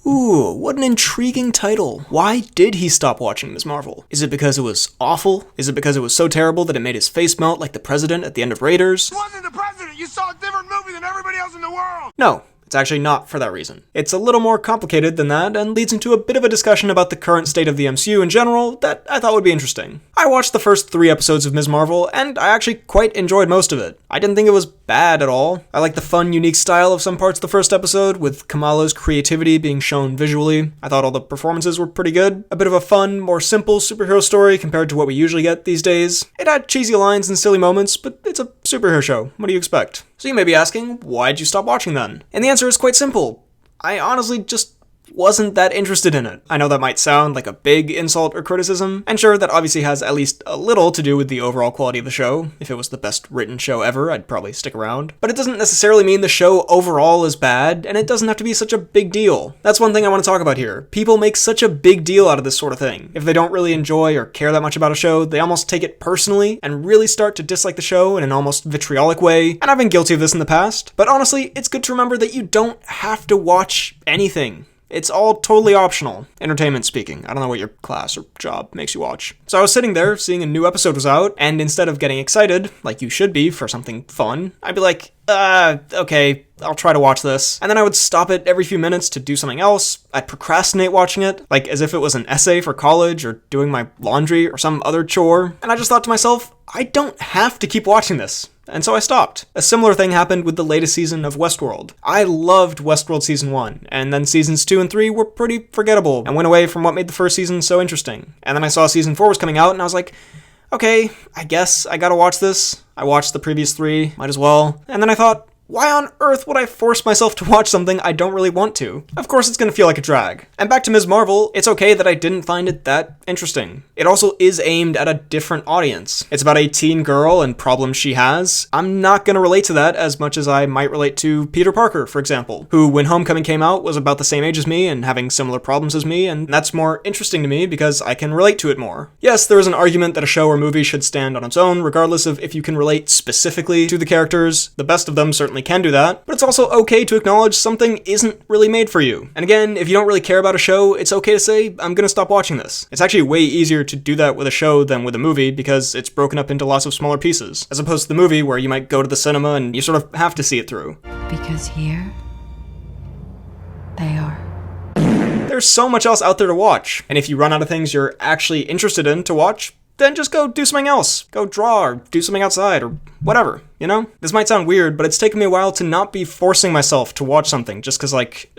Ooh, what an intriguing title. Why did he stop watching Ms. Marvel? Is it because it was awful? Is it because it was so terrible that it made his face melt like the president at the end of Raiders? You wasn't the president! You saw a different movie than everybody else in the world! No. It's actually not for that reason. It's a little more complicated than that and leads into a bit of a discussion about the current state of the MCU in general that I thought would be interesting. I watched the first 3 episodes of Ms. Marvel and I actually quite enjoyed most of it. I didn't think it was bad at all. I liked the fun, unique style of some parts of the first episode, with Kamala's creativity being shown visually. I thought all the performances were pretty good. A bit of a fun, more simple superhero story compared to what we usually get these days. It had cheesy lines and silly moments, but it's a superhero show. What do you expect? So you may be asking, why'd you stop watching then? And the answer is quite simple. I honestly just wasn't that interested in it. I know that might sound like a big insult or criticism, and sure, that obviously has at least a little to do with the overall quality of the show. If it was the best written show ever, I'd probably stick around. But it doesn't necessarily mean the show overall is bad, and it doesn't have to be such a big deal. That's one thing I want to talk about here. People make such a big deal out of this sort of thing. If they don't really enjoy or care that much about a show, they almost take it personally and really start to dislike the show in an almost vitriolic way, and I've been guilty of this in the past. But honestly, it's good to remember that you don't have to watch anything. It's all totally optional, entertainment speaking. I don't know what your class or job makes you watch. So I was sitting there, seeing a new episode was out, and instead of getting excited, like you should be for something fun, I'd be like, okay, I'll try to watch this. And then I would stop it every few minutes to do something else. I'd procrastinate watching it, like as if it was an essay for college or doing my laundry or some other chore. And I just thought to myself, I don't have to keep watching this. And so I stopped. A similar thing happened with the latest season of Westworld. I loved Westworld Season 1, and then Seasons 2 and 3 were pretty forgettable and went away from what made the first season so interesting. And then I saw Season 4 was coming out, and I was like, okay, I guess I gotta watch this. I watched the previous 3, might as well. And then I thought, why on earth would I force myself to watch something I don't really want to? Of course it's gonna feel like a drag. And back to Ms. Marvel, it's okay that I didn't find it that interesting. It also is aimed at a different audience. It's about a teen girl and problems she has. I'm not gonna relate to that as much as I might relate to Peter Parker, for example, who when Homecoming came out was about the same age as me and having similar problems as me, and that's more interesting to me because I can relate to it more. Yes, there is an argument that a show or movie should stand on its own, regardless of if you can relate specifically to the characters. The best of them certainly can do that, but it's also okay to acknowledge something isn't really made for you. And again, if you don't really care about a show, it's okay to say, I'm gonna stop watching this. It's actually way easier to do that with a show than with a movie because it's broken up into lots of smaller pieces, as opposed to the movie where you might go to the cinema and you sort of have to see it through. Because here, they are. There's so much else out there to watch, and if you run out of things you're actually interested in to watch, then just go do something else. Go draw or do something outside or whatever, you know? This might sound weird, but it's taken me a while to not be forcing myself to watch something just because, like,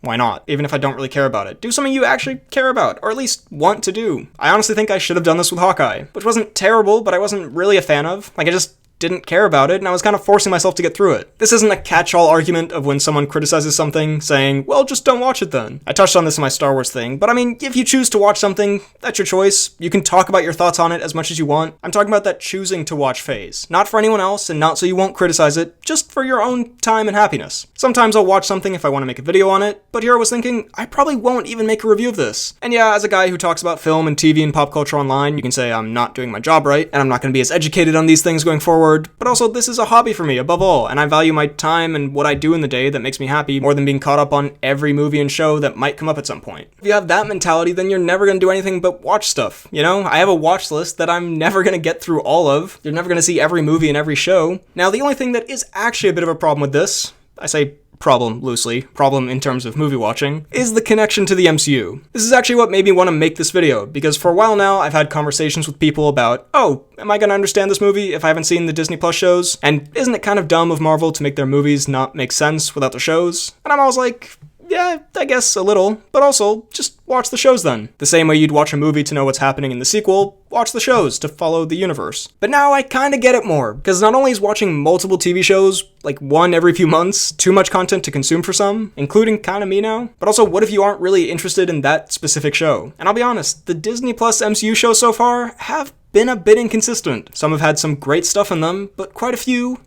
why not? Even if I don't really care about it. Do something you actually care about, or at least want to do. I honestly think I should have done this with Hawkeye, which wasn't terrible, but I wasn't really a fan of. Like, I just didn't care about it, and I was kind of forcing myself to get through it. This isn't a catch-all argument of when someone criticizes something, saying, well, just don't watch it then. I touched on this in my Star Wars thing, but I mean, if you choose to watch something, that's your choice. You can talk about your thoughts on it as much as you want. I'm talking about that choosing to watch phase. Not for anyone else, and not so you won't criticize it, just for your own time and happiness. Sometimes I'll watch something if I want to make a video on it, but here I was thinking, I probably won't even make a review of this. And yeah, as a guy who talks about film and TV and pop culture online, you can say I'm not doing my job right, and I'm not going to be as educated on these things going forward, but also this is a hobby for me above all, and I value my time and what I do in the day that makes me happy more than being caught up on every movie and show that might come up at some point. If you have that mentality, then you're never going to do anything but watch stuff, you know? I have a watch list that I'm never going to get through all of. You're never going to see every movie and every show. Now, the only thing that is actually a bit of a problem with this, I say problem loosely, problem in terms of movie watching, is the connection to the MCU. This is actually what made me want to make this video, because for a while now I've had conversations with people about, oh, am I going to understand this movie if I haven't seen the Disney Plus shows? And isn't it kind of dumb of Marvel to make their movies not make sense without the shows? And I'm always like, yeah, I guess a little, but also just watch the shows then. The same way you'd watch a movie to know what's happening in the sequel, watch the shows to follow the universe. But now I kinda get it more, because not only is watching multiple TV shows, like one every few months, too much content to consume for some, including kinda me now, but also what if you aren't really interested in that specific show? And I'll be honest, the Disney Plus MCU shows so far have been a bit inconsistent. Some have had some great stuff in them, but quite a few,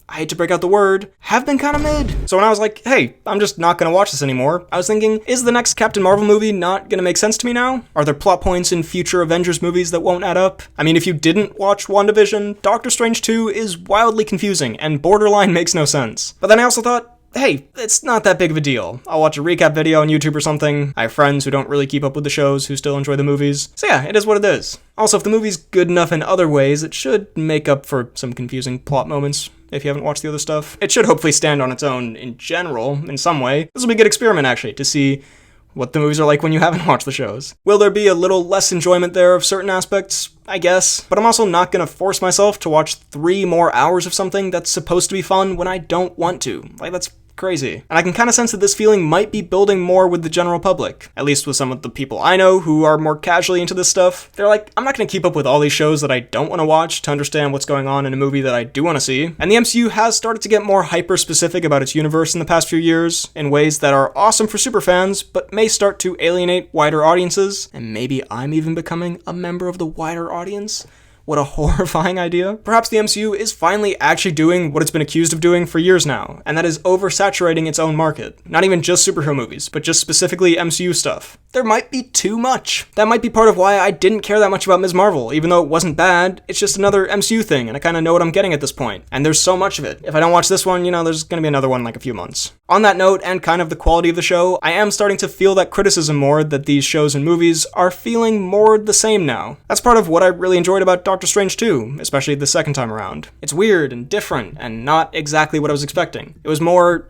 I hate to break out the word, have been kind of mid. So when I was like, hey, I'm just not going to watch this anymore, I was thinking, is the next Captain Marvel movie not going to make sense to me now? Are there plot points in future Avengers movies that won't add up? I mean, if you didn't watch WandaVision, Doctor Strange 2 is wildly confusing and borderline makes no sense. But then I also thought, hey, it's not that big of a deal. I'll watch a recap video on YouTube or something. I have friends who don't really keep up with the shows who still enjoy the movies. So yeah, it is what it is. Also, if the movie's good enough in other ways, it should make up for some confusing plot moments. If you haven't watched the other stuff, it should hopefully stand on its own in general, in some way. This will be a good experiment, actually, to see what the movies are like when you haven't watched the shows. Will there be a little less enjoyment there of certain aspects? I guess. But I'm also not gonna force myself to watch 3 more hours of something that's supposed to be fun when I don't want to. Like, that's crazy. And I can kind of sense that this feeling might be building more with the general public, at least with some of the people I know who are more casually into this stuff. They're like, I'm not going to keep up with all these shows that I don't want to watch to understand what's going on in a movie that I do want to see. And the MCU has started to get more hyper-specific about its universe in the past few years, in ways that are awesome for superfans, but may start to alienate wider audiences. And maybe I'm even becoming a member of the wider audience. What a horrifying idea. Perhaps the MCU is finally actually doing what it's been accused of doing for years now, and that is oversaturating its own market. Not even just superhero movies, but just specifically MCU stuff. There might be too much. That might be part of why I didn't care that much about Ms. Marvel, even though it wasn't bad. It's just another MCU thing, and I kind of know what I'm getting at this point. And there's so much of it. If I don't watch this one, there's gonna be another one in like a few months. On that note, and kind of the quality of the show, I am starting to feel that criticism more that these shows and movies are feeling more the same now. That's part of what I really enjoyed about Doctor Strange 2, especially the second time around. It's weird and different, and not exactly what I was expecting. It was more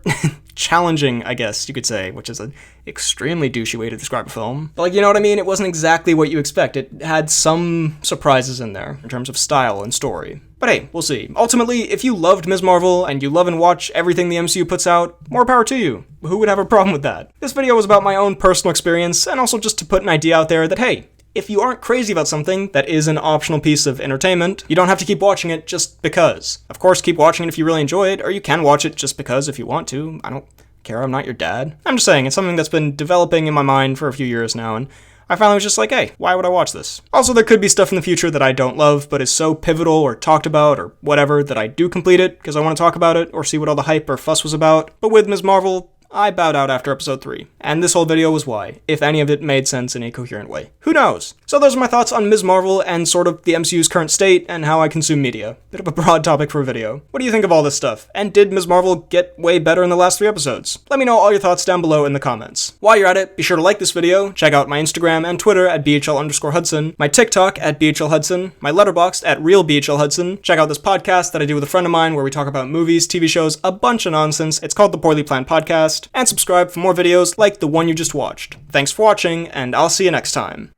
challenging, I guess you could say, which is an extremely douchey way to describe a film. But you know what I mean? It wasn't exactly what you expect. It had some surprises in there, in terms of style and story. But hey, we'll see. Ultimately, if you loved Ms. Marvel, and you love and watch everything the MCU puts out, more power to you. Who would have a problem with that? This video was about my own personal experience, and also just to put an idea out there that, hey, if you aren't crazy about something that is an optional piece of entertainment, you don't have to keep watching it just because. Of course, keep watching it if you really enjoy it, or you can watch it just because if you want to. I don't care, I'm not your dad. I'm just saying, it's something that's been developing in my mind for a few years now, and I finally was just like, hey, why would I watch this? Also, there could be stuff in the future that I don't love, but is so pivotal or talked about or whatever that I do complete it because I want to talk about it or see what all the hype or fuss was about. But with Ms. Marvel, I bowed out after episode 3. And this whole video was why, if any of it made sense in a coherent way. Who knows? So those are my thoughts on Ms. Marvel and sort of the MCU's current state and how I consume media. Bit of a broad topic for a video. What do you think of all this stuff? And did Ms. Marvel get way better in the last 3 episodes? Let me know all your thoughts down below in the comments. While you're at it, be sure to like this video, check out my Instagram and Twitter at BHL_Hudson, my TikTok at BHLHudson, my Letterboxd at RealBHLHudson, check out this podcast that I do with a friend of mine where we talk about movies, TV shows, a bunch of nonsense. It's called The Poorly Planned Podcast, and subscribe for more videos like the one you just watched. Thanks for watching, and I'll see you next time.